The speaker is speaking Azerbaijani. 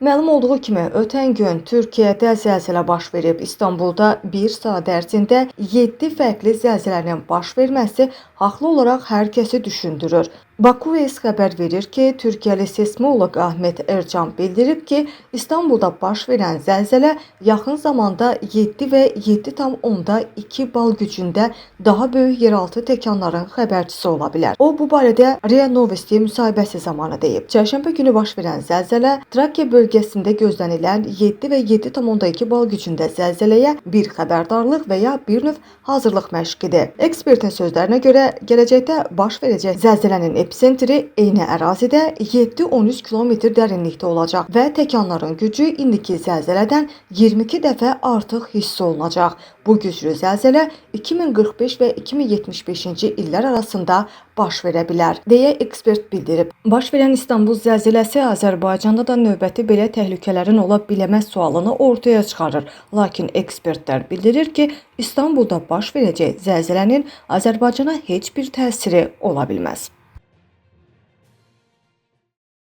Məlum olduğu kimi, ötən gün Türkiyədə zəlzələ baş verib. İstanbulda bir saat ərzində 7 fərqli zəlzələnin baş verməsi haqlı olaraq hər kəsi düşündürür. Baku-Ways xəbər verir ki, Türkiyəli seysmoloq Ahmet Ercan bildirib ki, İstanbulda baş verən zəlzələ yaxın zamanda 7 və 7,2 bal gücündə daha böyük yeraltı təkanların xəbərçisi ola bilər. O, bu barədə RIA Novosti müsahibəsi zamanı deyib. Çərşənbə günü baş verən zəlzələ Trakya bölgəsində gözlənilən 7 və 7,2 bal gücündə zəlzələyə bir xəbərdarlıq və ya bir növ hazırlıq məşqidir. Ekspertin sözlərinə görə, gələcəkdə baş verəcək zəlzələnin epicentri eyni ərazidə 7-13 km dərinlikdə olacaq və təkanların gücü indiki zəlzələdən 22 dəfə artıq hiss olunacaq. Bu güclü zəlzələ 2045 və 2075-ci illər arasında baş verə bilər, deyə ekspert bildirib. Baş verən İstanbul zəlzələsi Azərbaycanda da növbəti belə təhlükələrin ola bilməz sualını ortaya çıxarır. Lakin ekspertlər bildirir ki, İstanbulda baş verəcək zəlzələnin Azərbaycana heç bir təsiri ola bilməz.